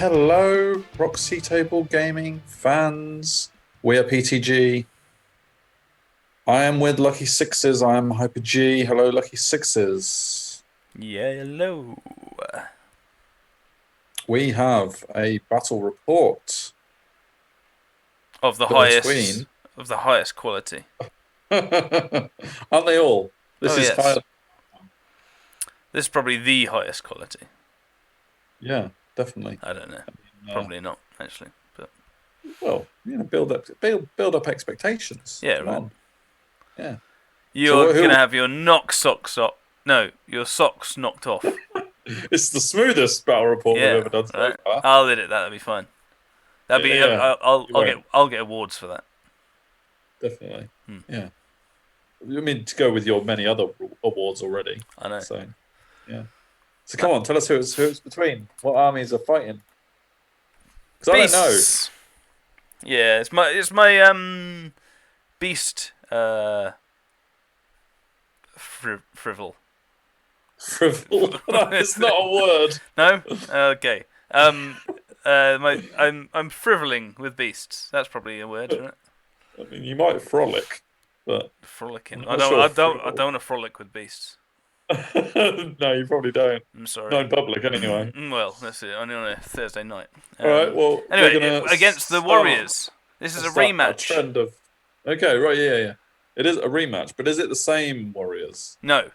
Hello, Proxy Table Gaming fans. We are PTG. I am with Lucky Sixes. I am Hyper G. Hello, Lucky Sixes. Yeah, hello. We have a battle report Of the highest quality. Aren't they all? This is yes. higher. This is probably the highest quality. Yeah, definitely. I don't know. Probably not, actually. But well, build up expectations. yeah, Come right. on. Yeah. You're gonna have your your socks knocked off. It's the smoothest battle report we've ever done so far. I'll edit that. That'll be fine. That'll be. I'll get awards for that. Definitely. Yeah. I mean, to go with your many other awards already. I know. So, yeah. So come on, tell us who it's between. What armies are fighting? Because I don't know. Yeah, it's my beast. Frivel. Frivel. It's not a word. No. Okay. I'm frivoling with beasts. That's probably a word, isn't it? I mean, you might frolic, but frolicking. I don't want to frolic with beasts. No, you probably don't. I'm sorry. Not in public, anyway. Well, that's it. Only on a Thursday night. All right. Well, anyway, against the Warriors. This is a rematch. Trend of. Okay. Right. Yeah. It is a rematch, but is it the same Warriors? No.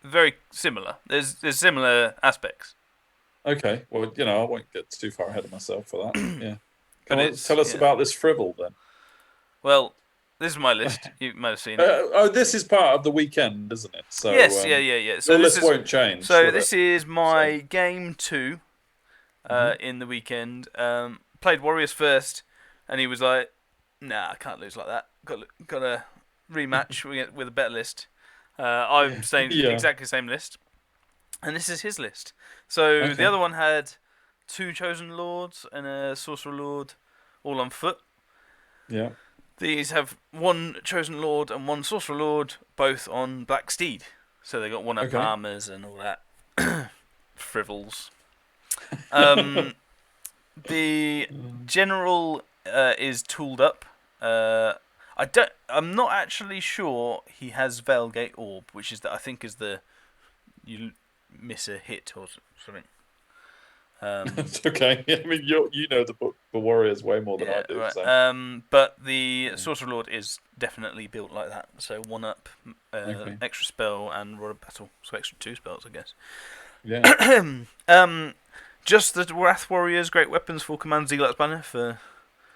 Very similar. There's similar aspects. Okay. Well, I won't get too far ahead of myself for that. Yeah. Tell us about this Frivel then. Well, this is my list. You might have seen it. This is part of the weekend, isn't it? So yes, yeah. So this won't change. So this is my game 2 in the weekend. Played Warriors first, and he was like, "Nah, I can't lose like that. Got a rematch with a better list." I'm saying exactly the same list, and this is his list. So the other one had 2 Chosen Lords and a Sorcerer Lord, all on foot. Yeah. These have 1 Chosen Lord and 1 Sorcerer Lord, both on Black Steed. So they got 1-up armors and all that. Frivels. The general is tooled up. I'm not actually sure he has Veilgate Orb, which is I think is you miss a hit or something. It's okay. I mean, you know the Warriors way more than I do. Right. So. But the Sorcerer Lord is definitely built like that. So 1-up, extra spell, and Rod of Battle. So extra 2 spells, I guess. Yeah. Just the Wrath Warriors, Great Weapons, Full Command, Zealot's Banner for.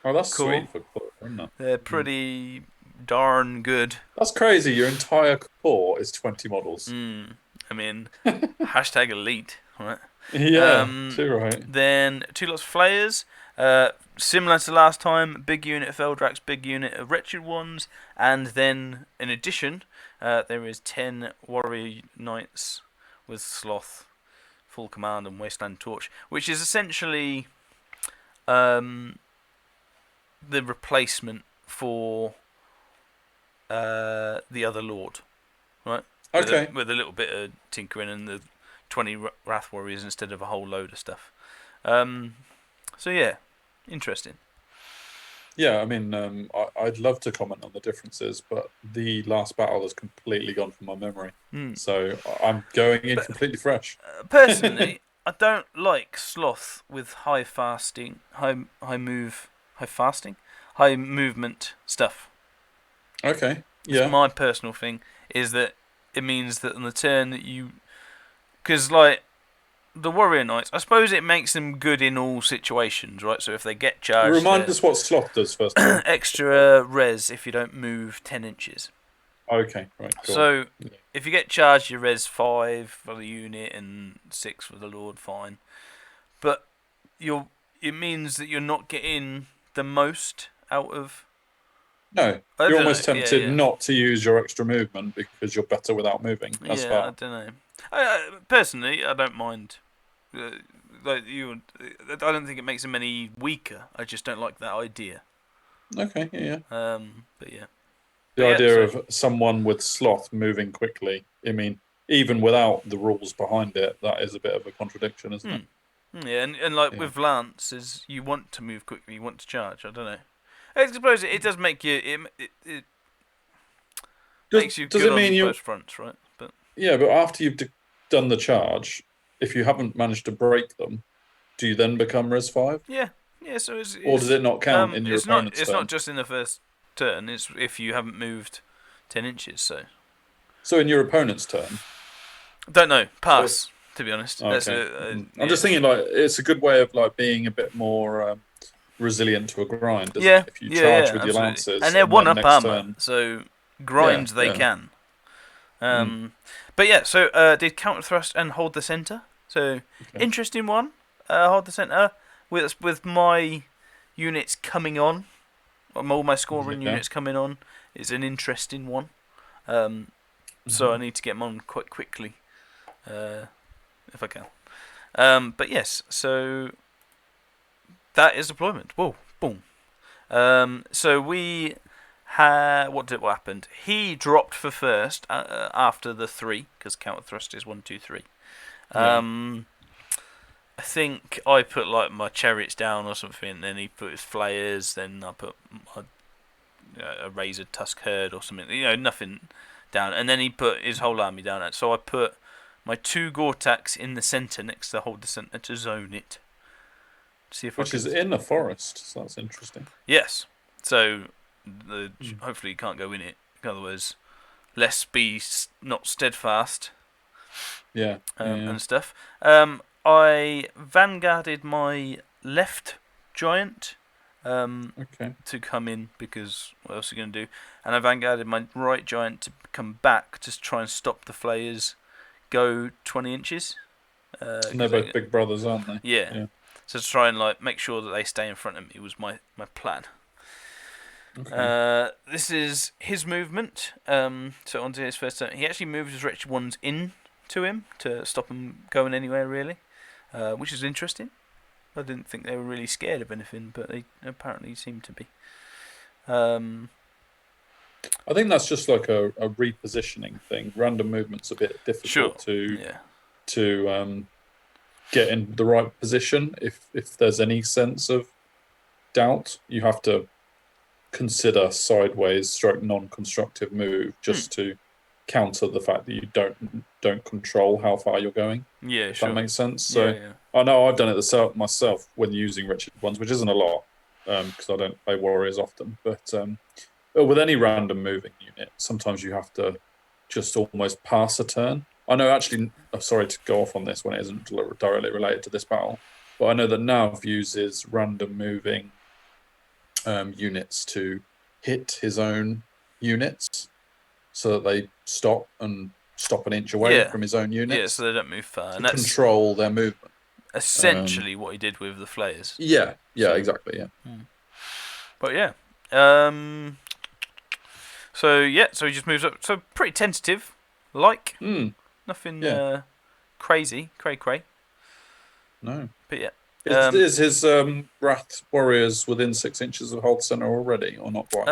Oh, that's cool. Sweet for core, isn't it? They're pretty darn good. That's crazy. Your entire core is 20 models. I mean, hashtag elite, right? Yeah, too right. Then 2 lots of Flayers. Similar to last time, big unit of Eldrax, big unit of Wretched Ones, and then in addition, there is 10 Warrior Knights with Sloth, Full Command, and Wasteland Torch, which is essentially the replacement for the other Lord, right? Okay. With a little bit of tinkering and the 20 Wrath Warriors instead of a whole load of stuff. So yeah, interesting. Yeah, I mean, I'd love to comment on the differences, but the last battle has completely gone from my memory. So I'm going in completely fresh. Personally, I don't like Sloth with high movement stuff. Okay. Yeah. It's my personal thing is that it means that on the turn that you, because like the Warrior Knights, I suppose it makes them good in all situations, right? So if they get charged, remind us what Sloth does first. Extra res if you don't move 10 inches. Okay, right. Cool. So if you get charged, you res 5 for the unit and 6 for the Lord, fine. But it means that you're not getting the most out of. No, you're almost tempted not to use your extra movement because you're better without moving. That's fair. I don't know. Personally, I don't mind. I don't think it makes them any weaker. I just don't like that idea. Okay, yeah. But yeah. The idea of someone with Sloth moving quickly, I mean, even without the rules behind it, that is a bit of a contradiction, isn't it? Yeah, and like with lances, you want to move quickly, you want to charge. I don't know. I suppose it does make you it makes you Does good it mean on you? both fronts, right? But Yeah, but after you've done the charge, if you haven't managed to break them, do you then become Res 5? yeah, so Or does it not count in your opponent's it's not turn? just in the first turn. It's if you haven't moved 10 inches. So So in your opponent's turn. don't know. So if, Pass. To be honest, that's okay. I'm just yeah. thinking like it's a good way of like being a bit more resilient to a grind, isn't it? If you charge Yeah, with your absolutely. And lances they're and then 1-up next armor, turn. so Yeah, grind they yeah. can. Mm, But yeah, so did counter thrust and hold the center. So okay. interesting one. Hold the center with my units coming on. All my scoring Yeah. units coming on is an interesting one. So I need to get them on quite quickly, if I can. But yes, so that is deployment. Whoa, boom. So we had what happened? He dropped for first after the 3 because counter thrust is 1, 2, 3. I think I put like my chariots down or something, then he put his flayers, then I put a razor tusk herd or something. Nothing down, and then he put his whole army down. So I put my 2 Gortaks in the centre next to hold the centre to zone it. See if Which I is can. in a forest, so that's interesting. Yes. So hopefully you can't go in it. Otherwise, let's be not steadfast. Yeah. And stuff. I vanguarded my left giant to come in because what else are you going to do? And I vanguarded my right giant to come back to try and stop the flayers go 20 inches. And they're both big brothers, aren't they? Yeah. So to try and like make sure that they stay in front of me was my plan. Okay. This is his movement. So onto his first turn. He actually moves his wretched ones in to him to stop him going anywhere really, which is interesting. I didn't think they were really scared of anything, but they apparently seem to be. I think that's just like a repositioning thing. Random movement's a bit difficult to get in the right position. If there's any sense of doubt, you have to consider sideways stroke non-constructive move just to counter the fact that you don't control how far you're going. Yeah, if sure. that makes sense. So yeah. I know I've done it myself when using wretched ones, which isn't a lot because I don't play warriors often. But with any random moving unit, sometimes you have to just almost pass a turn. I know actually, I'm sorry to go off on this when it isn't directly related to this battle, but I know that Nav uses random moving units to hit his own units so that they stop an inch away from his own units. Yeah, so they don't move far. To control their movement. Essentially what he did with the flayers. Yeah, exactly, yeah. But yeah. So he just moves up. So pretty tentative. Nothing crazy. Cray. No. But yeah. Is his Wrath warriors within 6 inches of hold center already, or not quite?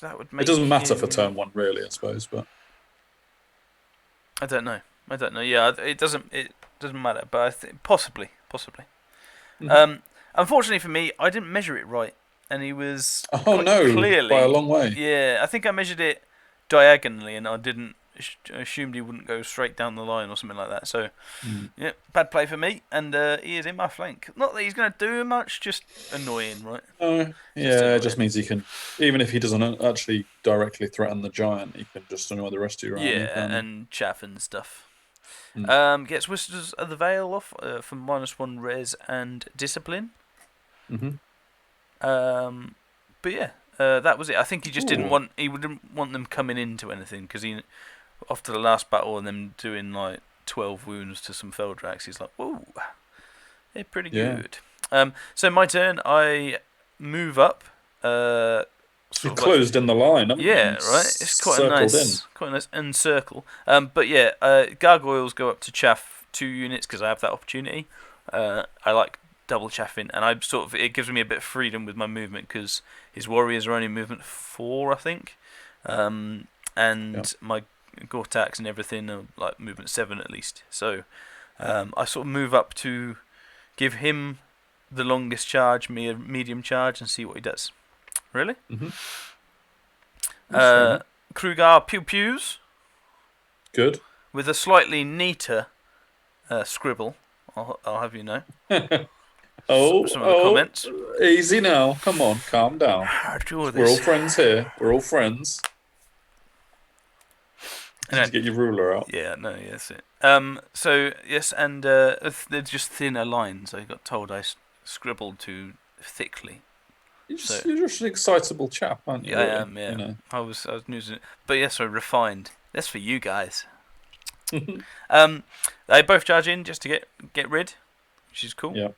That would make it doesn't matter for turn 1, really, I suppose, but I don't know. Yeah, it doesn't matter, but I think possibly. Unfortunately for me, I didn't measure it right, and he was clearly by a long way. Yeah, I think I measured it diagonally, and I didn't. Assumed he wouldn't go straight down the line or something like that. So, yeah, bad play for me, and he is in my flank. Not that he's going to do much, just annoying, right? It just means he can, even if he doesn't actually directly threaten the giant, he can just annoy the rest of your army. And chaff and stuff. Gets Whispers of the Veil off for -1 res and discipline. But yeah, that was it. I think he just didn't want them coming into anything because he, after the last battle and them doing like 12 wounds to some Feldrax, he's like, whoa, they're pretty good. So my turn, I move up. You closed in the line, haven't you? Yeah, right. It's quite a nice encircle. But yeah, gargoyles go up to chaff 2 units because I have that opportunity. I like double chaffing, and it gives me a bit of freedom with my movement because his warriors are only movement 4, I think, and my Gortaks and everything are like movement 7 at least. So I sort of move up to give him the longest charge, me a medium charge, and see what he does. Really? Krugar pew pews. Good. With a slightly neater scribble. I'll have you know. Some of the comments. Easy now. Come on, calm down. We're all friends here. We're all friends. Did you get your ruler out? Yeah, no, yes. So yes, and they're just thinner lines. I got told I scribbled too thickly. You're just an excitable chap, aren't you? Yeah, really? I am. Yeah, you know. I was using it, but yes, I refined. That's for you guys. They both charge in just to get rid, which is cool. Yeah.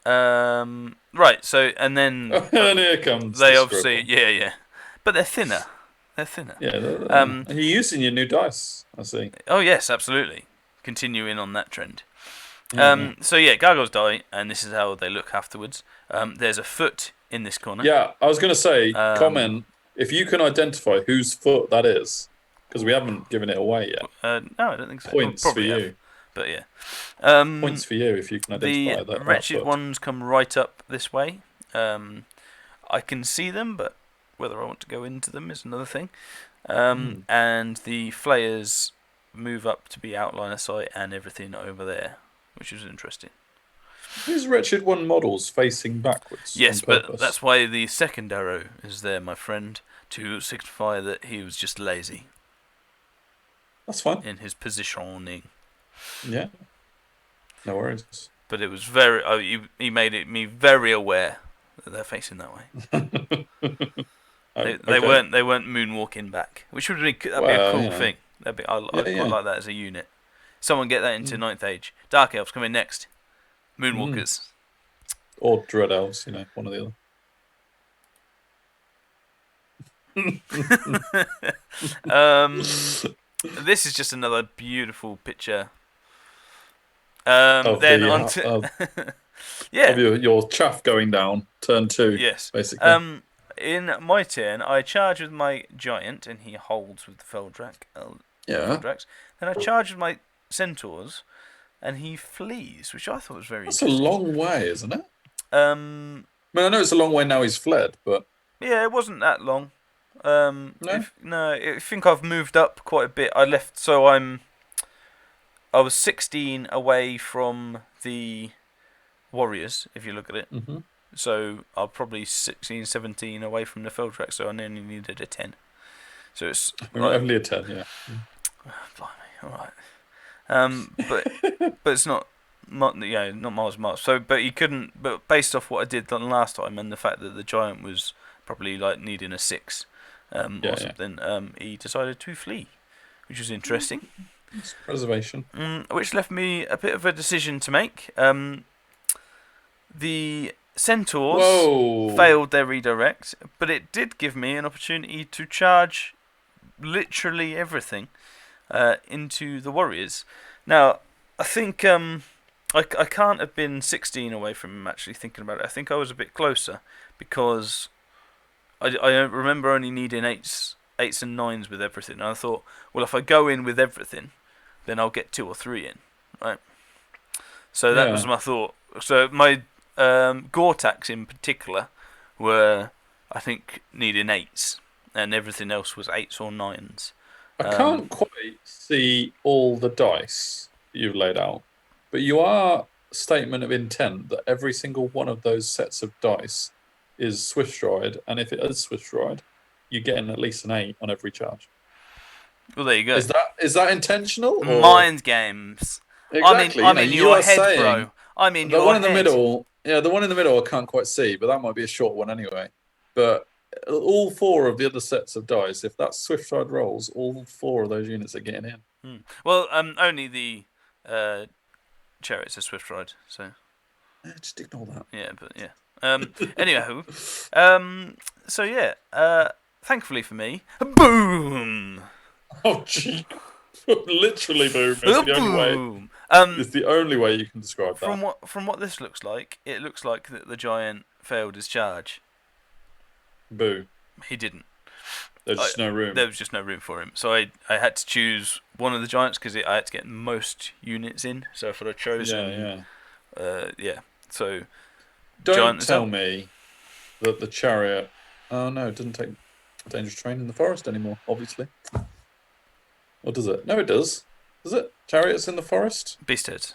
Right. So and then and here comes. They obviously, yeah, but they're thinner. Yeah. Are you using your new dice? I see. Oh yes, absolutely. Continuing on that trend. Yeah. So yeah, gargoyles die, and this is how they look afterwards. There's a foot in this corner. Yeah, I was going to say, comment if you can identify whose foot that is, because we haven't given it away yet. No, I don't think so. Points for you. But yeah. Points for you if you can identify that. The wretched ones come right up this way. I can see them, but whether I want to go into them is another thing. And the flayers move up to be outline of sight and everything over there, which is interesting. These wretched one models facing backwards. Yes, but that's why the second arrow is there, my friend, to signify that he was just lazy. That's fine. In his positioning. Yeah. No worries. But it was very. He made me very aware that they're facing that way. They weren't moonwalking back, which would be a cool thing. I'd quite like that as a unit. Someone get that into Ninth Age. Dark Elves coming next. Moonwalkers. Or Dread Elves, one or the other. This is just another beautiful picture. Yeah. Of your chaff going down, turn 2. Yes. Basically. In my turn, I charge with my giant, and he holds with the Feldrak. Then I charge with my centaurs, and he flees, which I thought was very interesting. That's a long way, isn't it? I know it's a long way now he's fled, but... Yeah, it wasn't that long. No? I think I've moved up quite a bit. I was 16 away from the warriors, if you look at it. Mm-hmm. So I'm probably 16, 17 away from the Feldrak, so I only needed a 10. So it's... Only a 10, yeah. Blimey, alright. But it's not miles. So, but he couldn't. But based off what I did the last time and the fact that the giant was probably needing a 6, or something, he decided to flee, which was interesting. It's preservation. Which left me a bit of a decision to make. The centaurs failed their redirect, but it did give me an opportunity to charge literally everything into the warriors. Now, I think I can't have been 16 away from him, actually, thinking about it. I think I was a bit closer, because I remember only needing 8s and 9s with everything. And I thought, well, if I go in with everything, then I'll get 2 or 3 in, right? So that was my thought. So my Gore-Tax in particular were, I think, needing 8s, and everything else was 8s or 9s. I can't quite see all the dice you've laid out, but you are a statement of intent that every single one of those sets of dice is Swift Stride, and if it is Swift Stride, you're getting at least an 8 on every charge. Well, there you go. Is that intentional? Or? Mind games. Exactly. I'm in your head, bro. I'm in your head. The one in the middle. Yeah, the one in the middle I can't quite see, but that might be a short one anyway. But all 4 of the other sets of dice, if that's Swift Stride rolls, all 4 of those units are getting in. Well, only the chariots are Swift Stride, so. Yeah, just ignore that. Yeah, but yeah. Anyhow, so yeah. Thankfully for me, boom. Oh, gee. Literally boom. It's the only way. It's the only way you can describe that. From what this looks like, it looks like that the giant failed his charge. Boo. He didn't. There's just no room. There was just no room for him, so I had to choose one of the giants because I had to get most units in. So if I'd have chosen, So don't tell me that the chariot. Oh no, it doesn't take dangerous terrain in the forest anymore. Obviously, or does it? No, it does. Does it? Chariots in the forest? Beast heads.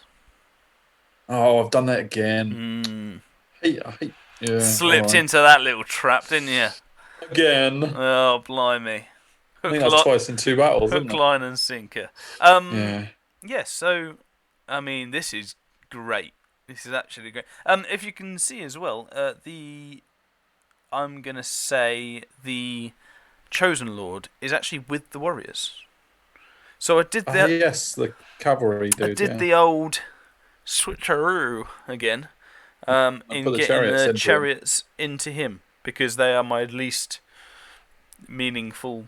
Oh, I've done that again. I hate. Yeah, slipped into that little trap, didn't you? Again. Oh, blimey. I think that's twice in 2 battles, isn't it? Hook, line, and sinker. Yeah. Yes, so, I mean, this is great. This is actually great. If you can see as well, I'm going to say the Chosen Lord is actually with the warriors. So I did the... yes, the cavalry dude. I did the old switcheroo again in getting the chariots into him, because they are my least meaningful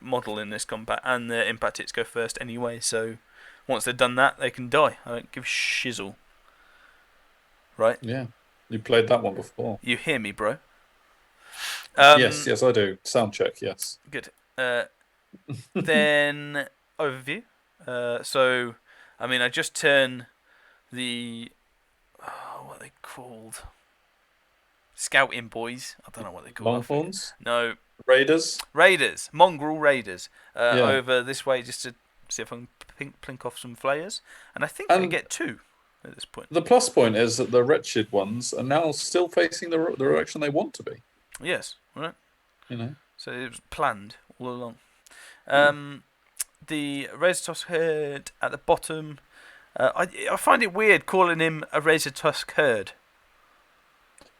model in this combat, and their impact hits go first anyway, so once they've done that, they can die. I don't give shizzle. Right? Yeah. You played that one before. You hear me, bro? Yes, I do. Sound check, yes. Good. Then, overview. So, I mean, I just turn the... what are they called? Scouting boys. I don't know what they call Longhorns? No. Raiders? Mongrel Raiders. Over this way just to see if I can plink off some flayers. And I think I get 2 at this point. The plus point is that the wretched ones are now still facing the direction they want to be. Yes, right. You know. So it was planned all along. The Razor Tusk Herd at the bottom. I find it weird calling him a Razor Tusk Herd.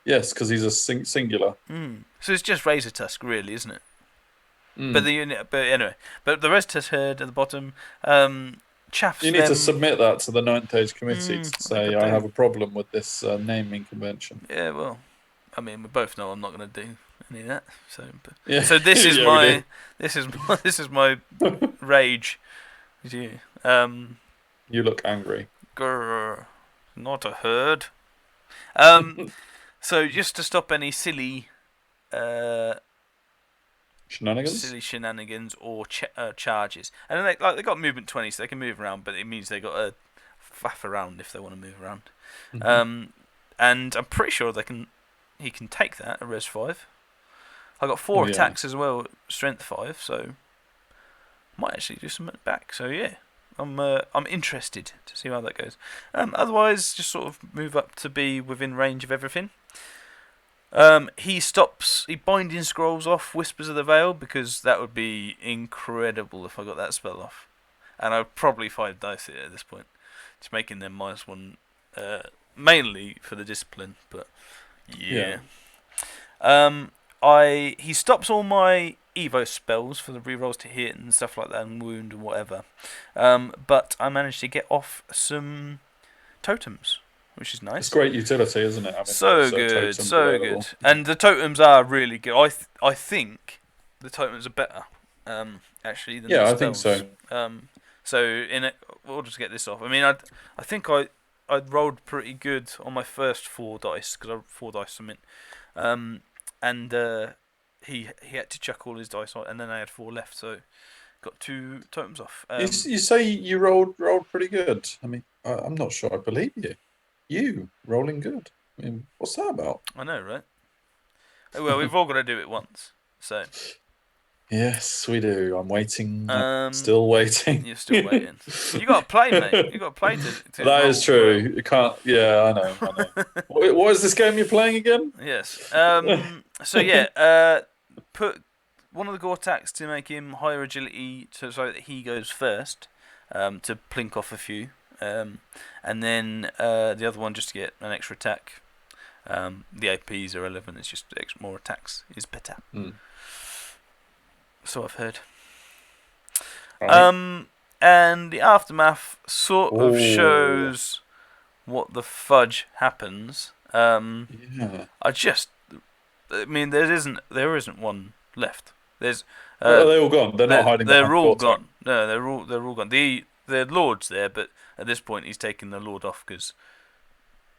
Yes, because he's a singular. So it's just Razor Tusk, really, isn't it? But anyway, but the Razor Tusk Herd at the bottom. Chaffs you need to submit that to the 9th Age Committee to say I have a problem with this naming convention. Yeah, well, I mean, we both know I'm not going to do any of that. So, so this is this is my rage. You look angry. Grr, not a herd. So just to stop any silly shenanigans or charges, and then they got movement 20, so they can move around, but it means they got to faff around if they want to move around. And I'm pretty sure he can take that at res 5. I got 4 attacks as well, strength 5, so might actually do something back. So yeah, I'm interested to see how that goes. Otherwise, just sort of move up to be within range of everything. He binding scrolls off Whispers of the Veil, because that would be incredible if I got that spell off. And I'd probably 5 dice it at this point. Just making them -1, mainly for the discipline, but yeah. He stops all my Evo spells for the rerolls to hit and stuff like that, and wound and whatever. But I managed to get off some totems, which is nice. It's great utility, isn't it? So good. And the totems are really good. I think the totems are better, actually, than the spells. I think so. So in it, we'll just get this off. I mean, I think I rolled pretty good on my first 4 dice, because I 4 dice something. And he had to chuck all his dice on, and then I had 4 left, so got 2 totems off. You say you rolled pretty good. I mean, I'm not sure I believe you. You rolling good. I mean, what's that about? I know, right? Well, we've all got to do it once, so. Yes, we do. I'm waiting. Still waiting. You're still waiting. You got to play, mate. You got to play to that is true. Well. You can't. Yeah, I know. What is this game you're playing again? Yes. So yeah, put one of the Gore-Tax to make him higher agility, so that he goes first, to plink off a few, and then the other one just to get an extra attack. The APs are irrelevant. It's just more attacks is better. So I've heard. Right. And the aftermath sort of shows what the fudge happens. I mean, there isn't one left. There's. Are they all gone? They're not hiding. They're all gone. No, they're all gone. The Lord's there, but at this point he's taken the Lord off because.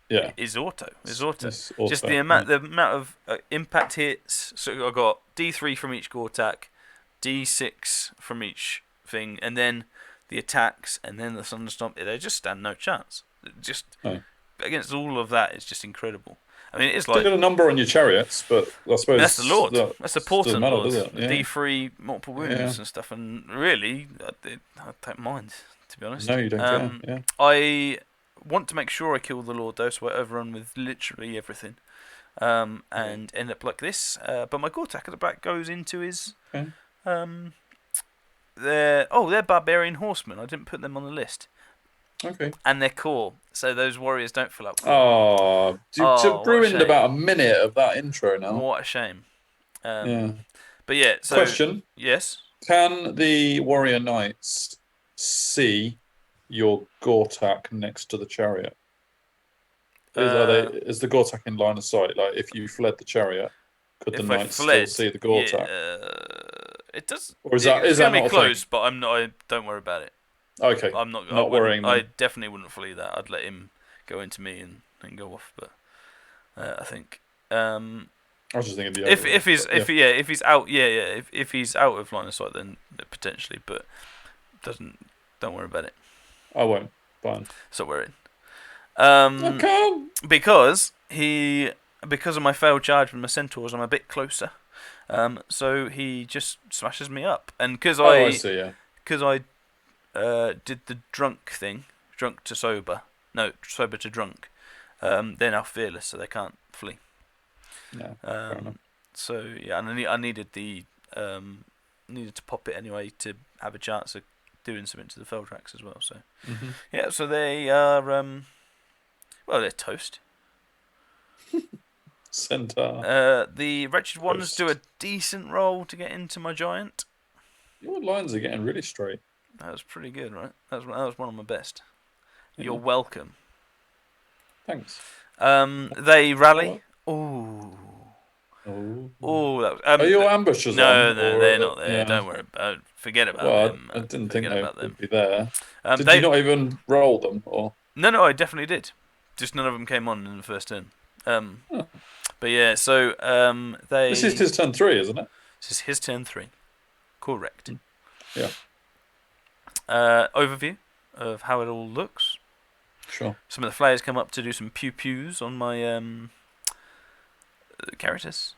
Yeah. Is auto. Just the amount of impact hits. So I got D3 from each gore attack, D6 from each thing, and then the attacks, and then the thunderstomp. They just stand no chance. Just against all of that, it's just incredible. I mean, it's like did a number on your chariots, but I suppose that's the Lord. That's the doesn't portent matter, Lord. does it? Yeah. D3 multiple wounds and stuff, and really, I don't mind, to be honest. No, you don't care. Yeah. I want to make sure I kill the Lord though, so I overrun with literally everything, and end up like this. But my Gortak at the back goes into his they're barbarian horsemen. I didn't put them on the list. Okay. And they're core, so those warriors don't fill up. Oh, you ruined about a minute of that intro now. What a shame. Yeah. But yeah, so question. Yes. Can the warrior knights see your Gortak next to the chariot? Is the Gortak in line of sight? Like, if you fled the chariot, could the knights still see the Gortak? It does. Or is that gonna not be close? But I'm not. Don't worry about it. Okay. I'm not worrying. I definitely wouldn't flee that. I'd let him go into me and go off. But I think. I was just thinking if he's out if he's out of line of sight, then potentially, but don't worry about it. I won't. Fine. Stop worrying. I can't. Because of my failed charge with my centaurs, I'm a bit closer. So he just smashes me up, and because I see, yeah. Because I did the drunk thing, drunk to sober, no, sober to drunk. They're now fearless, so they can't flee. No, fair enough. So yeah, and I needed needed to pop it anyway to have a chance of doing something to the Feldrax as well. So yeah, so they are they're toast. Centaur. The wretched ones do a decent roll to get into my giant. Your lines are getting really straight. That was pretty good, right? That was one of my best. Yeah. You're welcome. Thanks. They rally. Ooh. Oh, that was, are your ambushes on? No, they're not there. Yeah. Don't worry about it. Forget about them. I didn't think they would be there. Did you not even roll them? Or? No, I definitely did. Just none of them came on in the first turn. But yeah, so they... This is his turn 3, isn't it? This is his turn 3. Correct. Yeah. Overview of how it all looks. Sure. Some of the flayers come up to do some pew-pews on my characters.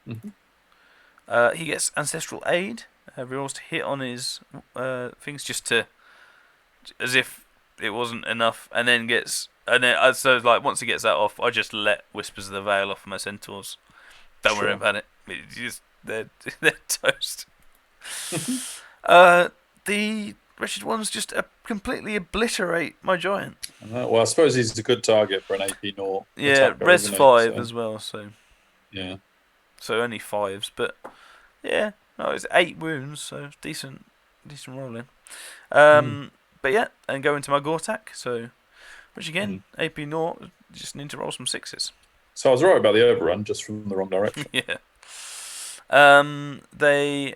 He gets Ancestral Aid. Rolls to hit on his things just to... as if it wasn't enough, and then gets... And then, so like once he gets that off, I just let Whispers of the Veil off my centaurs. Don't worry about it. They're toast. The wretched ones just completely obliterate my giant. Well, I suppose he's a good target for an AP Naught. Yeah, res 5 as well. So yeah. So only 5s, but yeah, no, it's 8 wounds, so decent rolling. But yeah, and go into my Gortak. So. Which again, AP Naught, just need to roll some 6s. So I was right about the overrun, just from the wrong direction. Yeah. They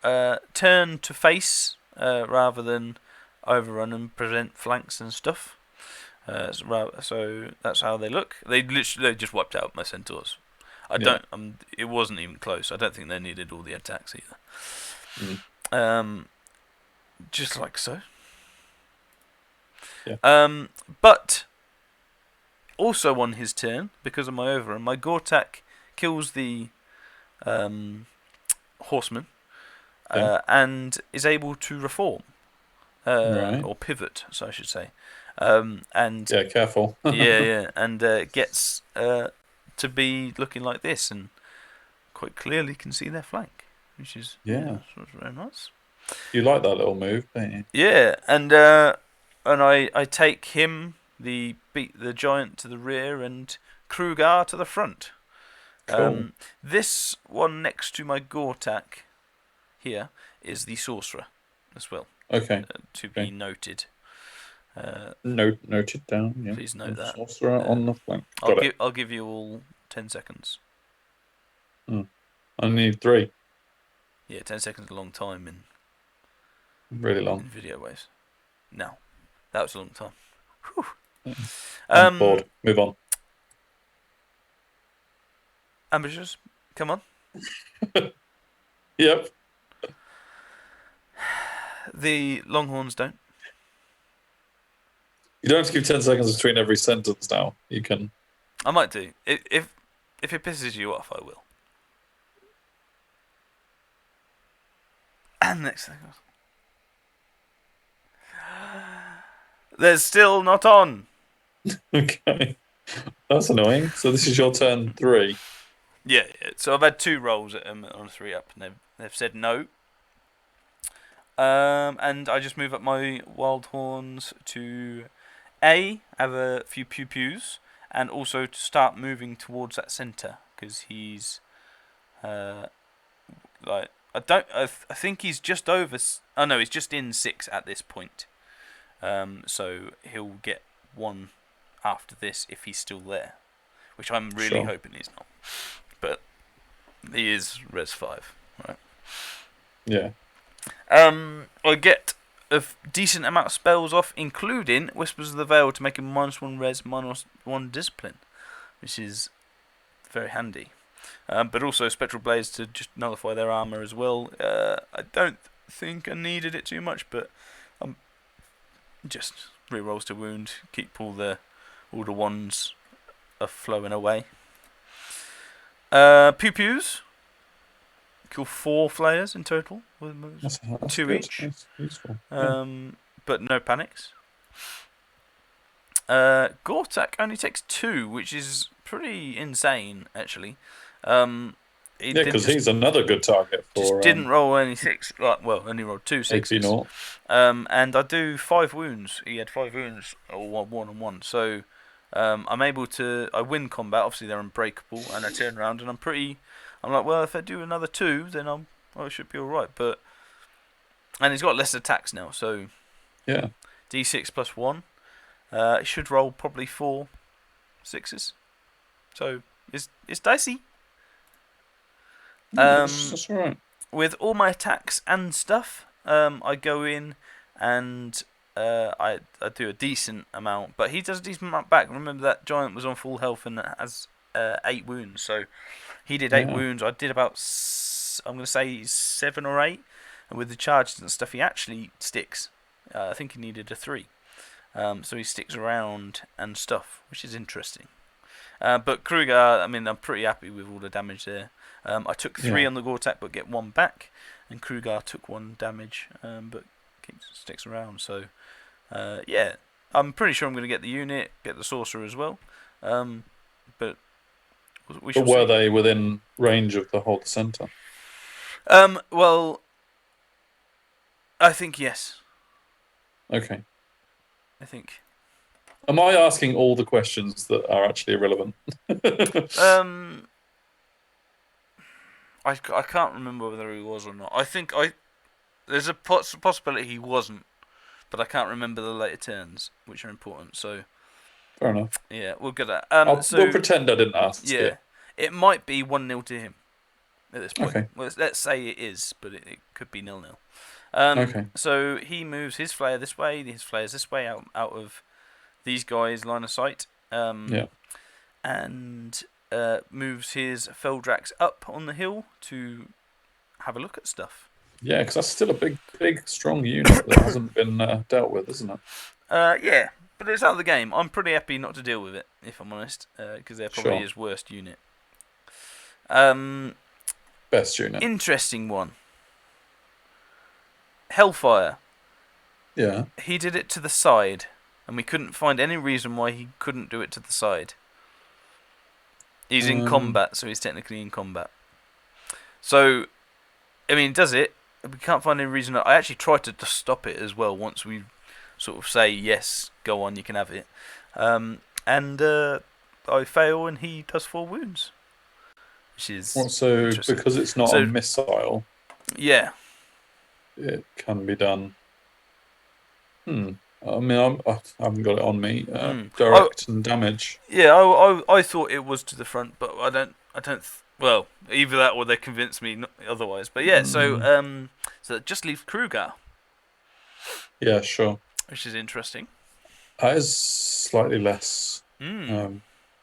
turn to face rather than overrun and present flanks and stuff. So that's how they look. They just wiped out my centaurs. It wasn't even close. I don't think they needed all the attacks either. Just like so. Yeah. But also on his turn, because of my overrun, my Gortak kills the horseman and is able to reform or pivot, so I should say. And yeah, careful. and gets to be looking like this, and quite clearly can see their flank, which is very nice. You like that little move, don't you? Yeah, and I take him, the giant, to the rear, and Krugar to the front. Cool. This one next to my Gortak here is the sorcerer as well. Okay. To be noted. Noted down. Yeah. Please note that. Sorcerer on the flank. I'll give you all 10 seconds. I need 3. Yeah, 10 seconds is a long time in. Really long. In video waves. No. That was a long time. Whew. I'm bored. Move on. Ambushes, come on. Yep. The Longhorns don't. You don't have to give 10 seconds between every sentence now. You can. I might do. If it pisses you off, I will. And next thing. They're still not on. Okay. That's annoying. So this is your turn 3. Yeah. So I've had 2 rolls at them on a 3 up, and they've said no. And I just move up my wild horns to A, have a few pew pews, and also to start moving towards that centre because he's like I think he's just over. Oh no, he's just in 6 at this point. So he'll get 1 after this if he's still there, which I'm really hoping he's not. But he is res 5, right? Yeah. I get a decent amount of spells off, including Whispers of the Veil to make him -1 res, -1 discipline, which is very handy. But also Spectral Blades to just nullify their armor as well. I don't think I needed it too much, but just rerolls to wound, keep all the ones flowing away. Pew pews. Kill 4 flayers in total with That's 2 good. each. That's useful. But no panics. Gortak only takes 2, which is pretty insane actually. Because he's another good target for. Just didn't roll any 6. Well, only rolled 2 6s. And I do 5 wounds. He had 5 wounds, or 1 and 1. So I'm able to. I win combat. Obviously they're unbreakable, and I turn around and I'm like, well, if I do another 2, then I should be all right. And he's got less attacks now, so yeah. D6 plus 1. It should roll probably 4 6s. So it's dicey. That's all right. With all my attacks and stuff, I go in and I do a decent amount, but he does a decent amount back. Remember that giant was on full health and has 8 wounds, so he did 8 wounds. I did about I'm going to say 7 or 8, and with the charges and stuff, he actually sticks. I think he needed a 3, so he sticks around and stuff, which is interesting. But Kruger, I mean, I'm pretty happy with all the damage there. I took 3 on the Gortak, but get 1 back, and Kruger took 1 damage, but sticks around. So, yeah, I'm pretty sure I'm going to get the unit, get the sorcerer as well. But we shall were see. they within range of the whole centre? Well, I think yes. Okay. I think. Am I asking all the questions that are actually irrelevant? I can't remember whether he was or not. I think there's a possibility he wasn't, but I can't remember the later turns, which are important. So fair enough. Yeah, we'll get that. We'll pretend I didn't ask. Yeah, it might be 1-0 to him at this point. Okay. Well, let's say it is, but it could be 0-0. Okay. So he moves his flare this way, his flares this way, out of these guys' line of sight. Yeah. And moves his Feldrax up on the hill to have a look at stuff. Yeah, because that's still a big, strong unit that hasn't been dealt with, isn't it? Yeah, but it's out of the game. I'm pretty happy not to deal with it, if I'm honest, because they're probably his worst unit. Best unit. Interesting one. Hellfire. Yeah. He did it to the side, and we couldn't find any reason why he couldn't do it to the side. He's in combat, so he's technically in combat. So, I mean, does it? We can't find any reason. I actually tried to stop it as well once we sort of say, yes, go on, you can have it. And I fail, and he does 4 wounds. Which is so because it's not a missile, yeah, it can be done. I mean, I haven't got it on me. Direct and damage. Yeah, I thought it was to the front, but I don't. Well, either that or they convinced me otherwise. But yeah, so that just leaves Kruger. Yeah, sure. Which is interesting. That is slightly less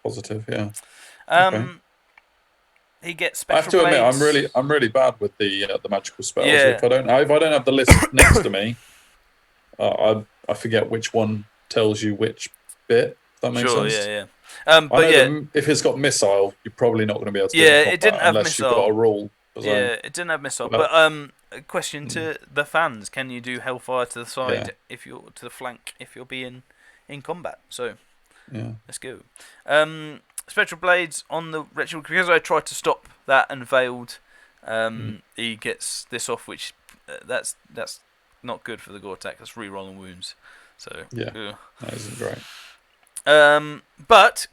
positive. Yeah. Okay. he gets I have spectral to admit, blades. I'm really bad with the magical spells. Yeah. If I don't have the list next to me, I forget which one tells you which bit. If that makes Sure, sense. yeah. I But know yeah, that if it's got missile, you're probably not going to be able to do it in yeah, it combat didn't have unless you've got a missile. rule. So, Yeah, it didn't have missile. but, But a question to the fans: can you do Hellfire to the side Yeah. if you're to the flank if you're being in combat? So yeah. let's go. Spectral blades on the wretched because I tried to stop that and failed. He gets this off, which that's not good for the gore attack. That's re-rolling wounds. So Yeah. That isn't great. But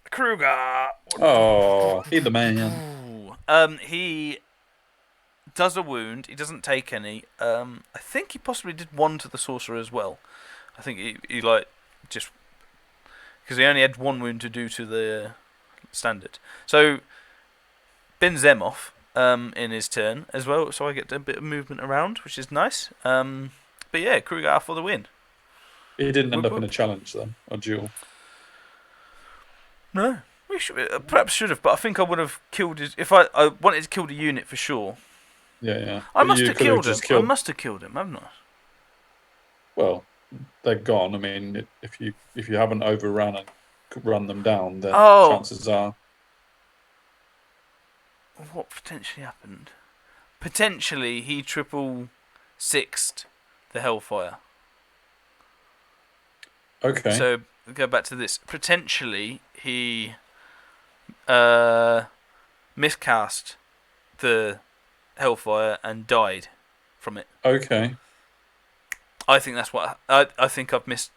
Kruger. Oh, he the man. He does a wound. He doesn't take any. I think he possibly did one to the sorcerer as well. I think he like just because he only had one wound to do to the standard. So bins them off in his turn as well. So I get a bit of movement around, which is nice. But yeah, Kruger for the win. He didn't end up in a challenge then, or duel. No, we should perhaps should have, but I think I would have killed his. If I wanted to kill the unit for sure. Yeah. I But must you have could killed him. just killed. I must have killed him, haven't I? Well, they're gone. I mean, if you haven't overrun and run them down, then Oh. chances are. What potentially happened? Potentially he triple sixed the Hellfire. Okay. So go back to this. Potentially he miscast the Hellfire and died from it. Okay. I think that's what I think I've missed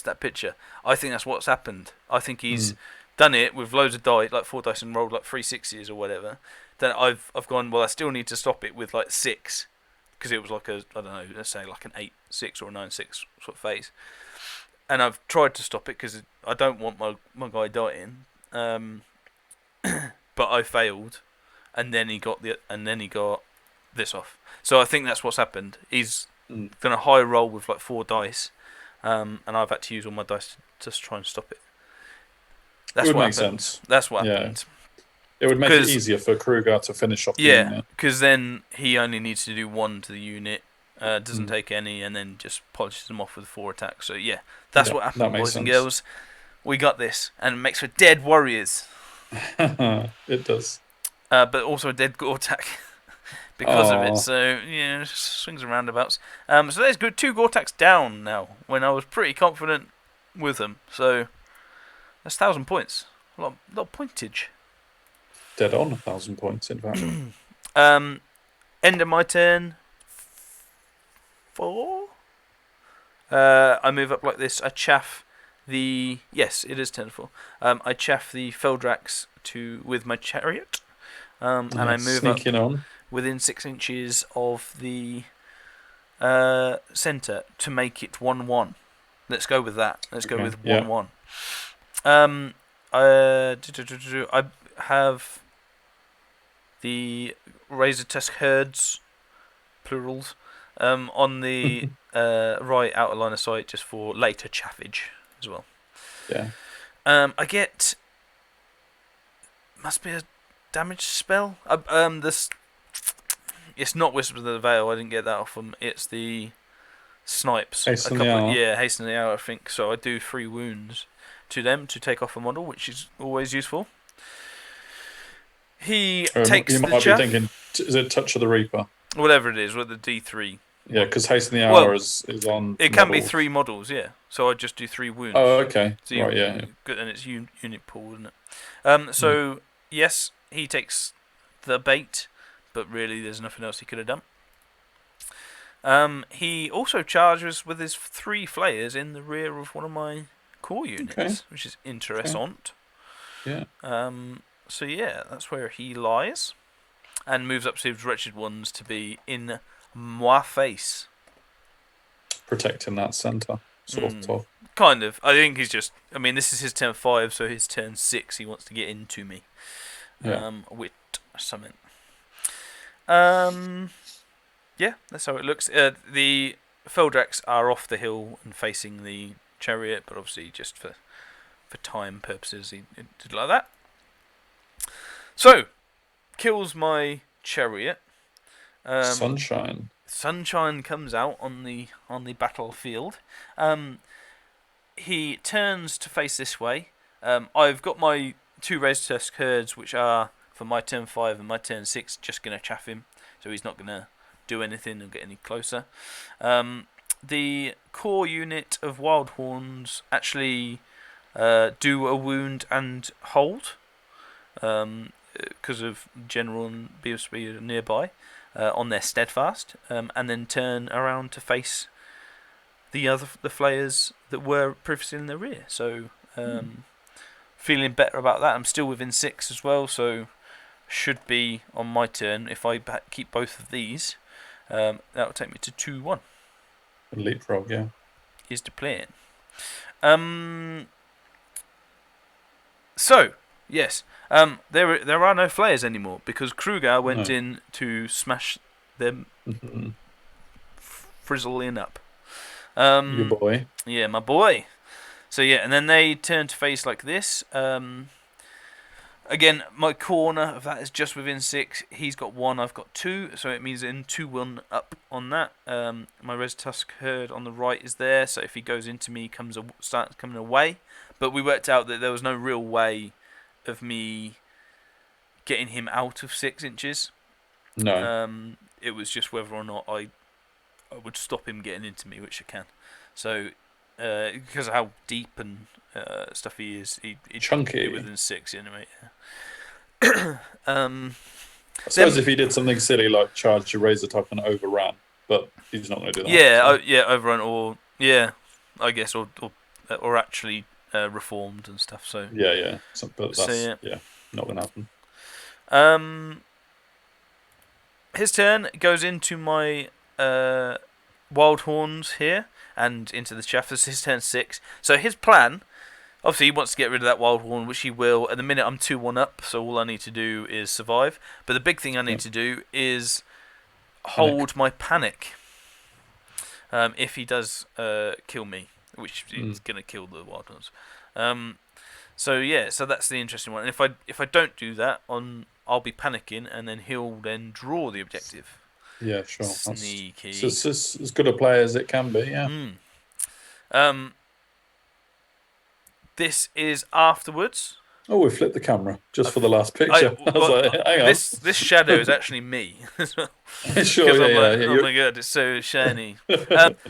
that picture. I think that's what's happened. I think he's done it with loads of dice, like 4 dice, and rolled like 3 6s or whatever. Then I've gone, well, I still need to stop it with like 6 because it was like a, I don't know, let's say like an 8-6 or a 9-6 sort of phase. And I've tried to stop it because I don't want my guy dying. But I failed, and then he got this off. So I think that's what's happened. He's done a high roll with like 4 dice, and I've had to use all my dice to just try and stop it. That's it would what make happened. sense. That's what happened. It would make it easier for Kruger to finish off the unit. because then he only needs to do 1 to the unit, doesn't take any, and then just polishes them off with 4 attacks. So yeah, that's what happened, boys and girls. We got this, and it makes for dead warriors. It does. But also a dead gore attack because of it. So yeah, swings and roundabouts. So there's good 2 gore attacks down now when I was pretty confident with them. So that's 1,000 points. A lot of pointage. Dead on 1,000 points, in fact. End of my turn. 4. I move up like this. I chaff the. Yes, it is turn 4. I chaff the Feldrax with my chariot. And I move up on within 6 inches of the centre to make it 1-1. Let's go with that. Let's go with 1-1. I have the Razor Tusk herds, plurals, on the right outer line of sight just for later chaffage as well. Yeah. I get. Must be a damage spell. This. It's not Whispers of the Veil. I didn't get that off them. It's the snipes. Hasten the Hour. Yeah, Hasten the Hour. I think so. I do 3 wounds to them to take off a model, which is always useful. He takes you the might chaff. be thinking, is it Touch of the Reaper? Whatever it is, with the D3. Yeah, because Hasten the Hour is on. It can be 3 models, yeah. So I just do 3 wounds. Oh, okay. So right, yeah. Good, and it's unit pool, isn't it? So yes, he takes the bait, but really there's nothing else he could have done. He also charges with his 3 flayers in the rear of one of my core units, which is interessant. Yeah. So yeah, that's where he lies, and moves up to his wretched ones to be in my face, protecting that centre, sort of. Kind of. I think he's just. I mean, this is his turn 5, so his turn 6 he wants to get into me. With something. Yeah, that's how it looks. The Feldrax are off the hill and facing the chariot, but obviously just for time purposes, he did like that. So kills my chariot. Sunshine. Sunshine comes out on the battlefield. He turns to face this way. I've got my 2 Res Tusk herds, which are for my turn 5 and my turn 6, just going to chaff him, so he's not going to do anything or get any closer. The core unit of Wild Horns actually do a wound and hold, because of General and BSB nearby, on their steadfast, and then turn around to face the flayers that were previously in the rear. So feeling better about that. I'm still within 6 as well, so should be on my turn. If I keep both of these, that will take me to 2-1. Leapfrog, yeah. Is deploying. So yes, there are no flayers anymore because Kruger went in to smash them frizzling up. Your boy. Yeah, my boy. So yeah, and then they turn to face like this. Again, my corner of that is just within 6. He's got 1, I've got 2, so it means in 2-1 up on that. My Res Tusk herd on the right is there, so if he goes into me, starts coming away. But we worked out that there was no real way of me getting him out of 6 inches. No. It was just whether or not I would stop him getting into me, which I can. So because of how deep and stuff he is, he'd chunky be within 6 anyway. I suppose if he did something silly like charged a razor type and overran, but he's not going to do that. Yeah, overrun or I guess or actually reformed and stuff. So yeah. But that's not going to happen. His turn goes into my Wild Horns here and into the chaff. This is his turn 6. So his plan, obviously, he wants to get rid of that Wild Horn, which he will. At the minute, I'm 2-1 up, so all I need to do is survive. But the big thing I need to do is hold my panic. If he does kill me, which is going to kill the Wild Horns. So that's the interesting one. And if I don't do that, I'll be panicking, and then he'll then draw the objective. Yeah, sure. Sneaky. It's as good a play as it can be, yeah. This is afterwards. Oh, we flipped the camera just for the last picture. I was like, hang on. This shadow is actually me. Sure, yeah. Oh my god, it's so shiny.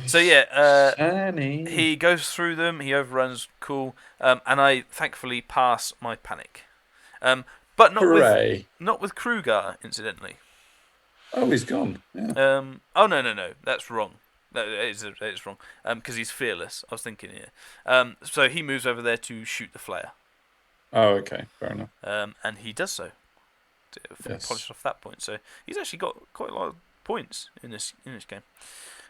Shiny. He goes through them. He overruns. Cool. And I thankfully pass my panic. But not with Kruger, incidentally. Oh, he's gone. Yeah. No. That's wrong. That is wrong. Because he's fearless. I was thinking here. So he moves over there to shoot the flare. Oh, okay, fair enough. And he does so. To polish off that point. So he's actually got quite a lot of points in this game.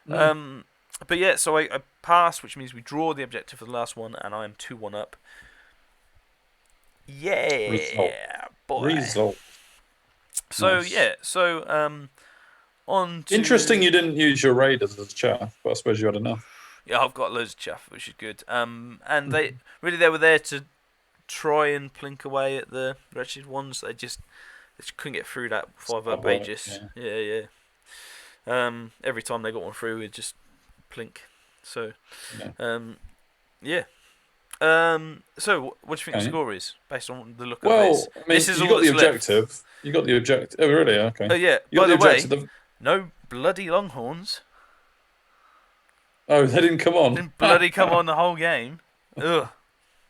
But yeah, so I pass, which means we draw the objective for the last one, and I am 2-1 up. Yeah, boy. Result. So on to... Interesting you didn't use your raiders as chaff, but I suppose you had enough. Yeah, I've got loads of chaff, which is good. And they were there to try and plink away at the wretched ones. They just couldn't get through that 5-up Aegis. Yeah. Every time they got one through, it just plink. So, so what do you think the score is based on the look of this? I mean, this is you got the objective. Left. You got the objective. Oh, really? Okay. Oh, yeah. By the way, no bloody Longhorns. Oh, they didn't come on. Didn't bloody come on the whole game. Ugh.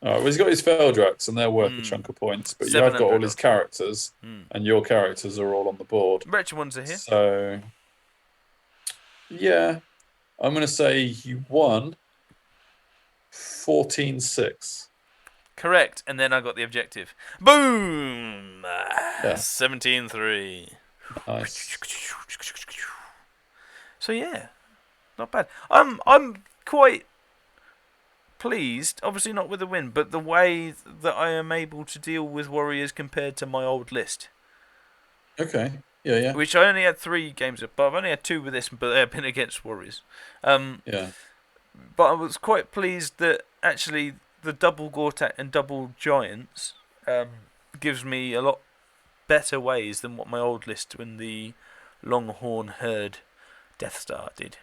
Well, he's got his Feldrax, and they're worth a chunk of points. But you have got all his characters, and your characters are all on the board. Wretched ones are here. So, yeah, I'm going to say you won 14-6. Correct, and then I got the objective. Boom! 17-3. Nice. So yeah, not bad. I'm quite pleased. Obviously not with the win, but the way that I am able to deal with warriors compared to my old list. Okay. Yeah. Which I only had 3 games of, but I've only had 2 with this, but they've been against warriors. Yeah. But I was quite pleased that actually the double Gortat and double Giants gives me a lot better ways than what my old list when the Longhorn Herd Death Star did.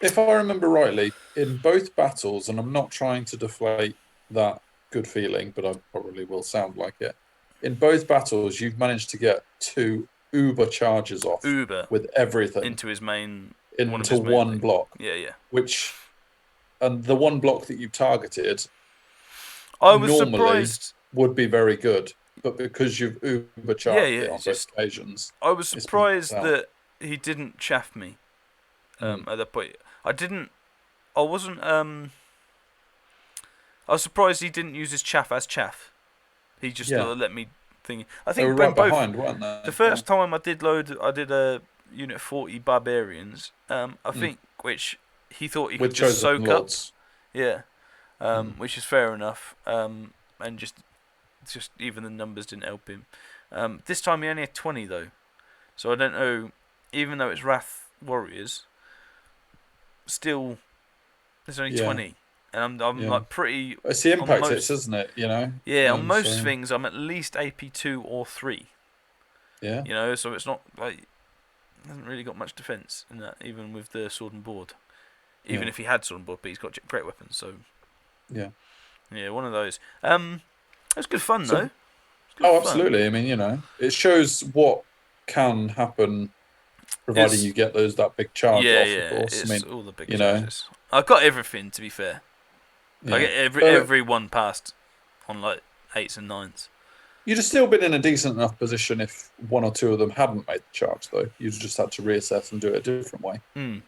If I remember rightly, in both battles, and I'm not trying to deflate that good feeling, but I probably will sound like it. In both battles, you've managed to get 2 Uber charges off Uber with everything into his main into one block. Yeah. And the one block that you targeted I was normally surprised. would be very good, but because you've Uber charged it on both occasions, I was surprised that he didn't chaff me. At that point, I wasn't. I was surprised he didn't use his chaff as chaff. He just let me think. I think they were right behind, weren't they? The first time I did a Unit 40 barbarians. I think which he thought he could just soak up. Yeah, which is fair enough. And just even the numbers didn't help him. This time he only had 20 though, so I don't know. Even though it's Wrath Warriors, still there's only 20. And I'm like pretty. It's the impact hits, isn't it? You know. Yeah, on most things, I'm at least AP 2 or 3. Yeah. You know, so it's not like hasn't really got much defense in that, even with the sword and board. Even if he had sword and board, but he's got great weapons. So. Yeah. Yeah, one of those. It was good fun though. Absolutely. I mean, you know, it shows what can happen. Providing you get that big charge off, of course. It's all the big charges. I got everything, to be fair. I get every one passed on like 8s and 9s. You'd have still been in a decent enough position if 1 or 2 of them hadn't made the charge, though. You'd just had to reassess and do it a different way.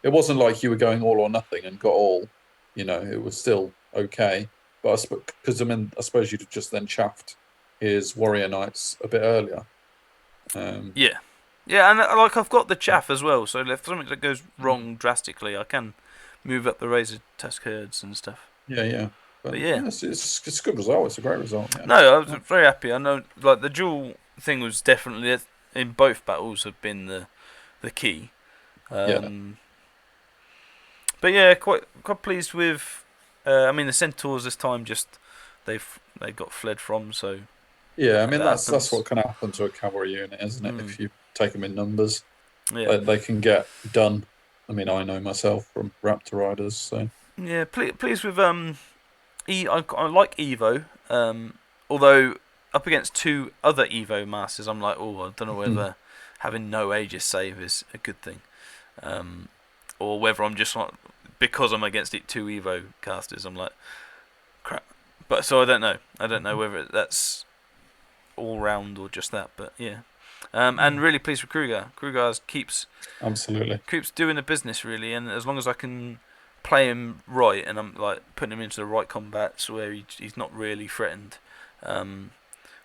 It wasn't like you were going all or nothing and got all. You know, it was still okay. But because I suppose you'd have just then chaffed his warrior knights a bit earlier. Yeah, and like I've got the chaff as well. So if something that goes wrong drastically, I can move up the razor tusk herds and stuff. Yeah. But yeah, it's a good result. It's a great result. Yeah. No, I was very happy. I know, like the duel thing was definitely in both battles have been the key. But yeah, quite pleased with. I mean, the centaurs this time they got fled from. So yeah, I mean that's what can happen to a cavalry unit, isn't it? If you take them in numbers, they can get done. I mean, I know myself from Raptor Riders, so yeah. Pleased with I like Evo. Although up against 2 other Evo masters, I'm like, I don't know whether having no Aegis save is a good thing, or whether I'm just like because I'm against 2 Evo casters, I'm like, crap. But so I don't know. I don't know whether that's all round or just that. But yeah. And really pleased with Kruger. Kruger keeps doing the business really, and as long as I can play him right, and I'm like putting him into the right combats where he's not really threatened,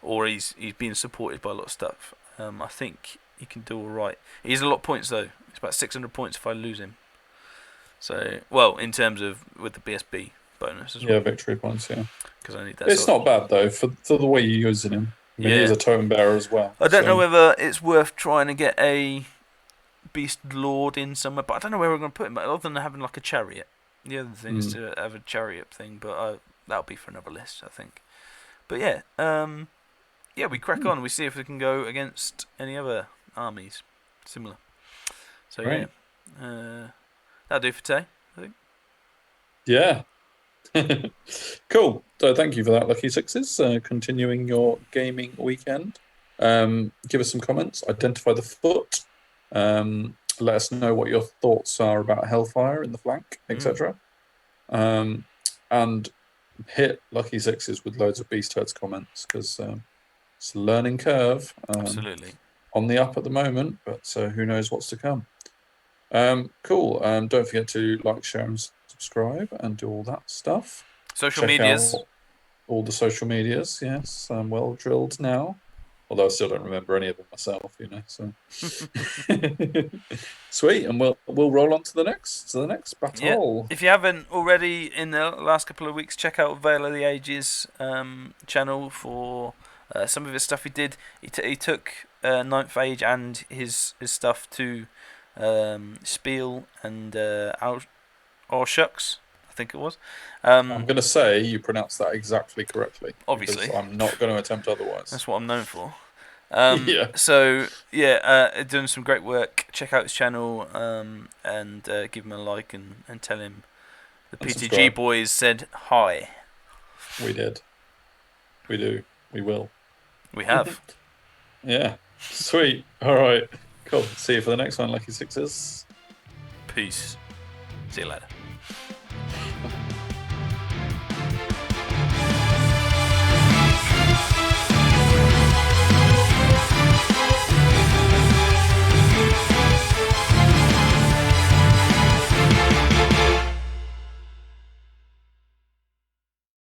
or he's being supported by a lot of stuff. I think he can do all right. He's a lot of points though. It's about 600 points if I lose him. So in terms of with the BSB bonus as well. Yeah, victory points. Yeah, because I need that. It's not bad though for the way you're using him. I mean, he's a totem bearer as well. I don't know whether it's worth trying to get a Beast Lord in somewhere, but I don't know where we're going to put him. Other than having like a chariot, the other thing is to have a chariot thing, but that'll be for another list, I think. But yeah, we crack on. We see if we can go against any other armies similar. So right. That'll do for today, I think. Yeah. Cool. So thank you for that, Lucky Sixes. Continuing your gaming weekend. Give us some comments. Identify the foot. Let us know what your thoughts are about Hellfire in the flank, etc. And hit Lucky Sixes with loads of Beast Herds comments because it's a learning curve. Absolutely. On the up at the moment, but who knows what's to come. Cool. Don't forget to like, share, and subscribe, and do all that stuff. Social medias. All the social medias. Yes, I'm well drilled now. Although I still don't remember any of them myself, you know. So sweet, and we'll roll on to the next battle. Yeah. If you haven't already in the last couple of weeks, check out Veil of the Ages channel for some of his stuff he did. He took Ninth Age and his stuff to Spiel and Shucks, I think it was. I'm going to say you pronounced that exactly correctly. Obviously. I'm not going to attempt otherwise. That's what I'm known for. So yeah, doing some great work. Check out his channel and give him a like and tell him the And PTG subscribe. boys said hi. We did. We do. We will. We have. Yeah. Sweet. All right. Cool. See you for the next one, Lucky Sixes. Peace. See you later.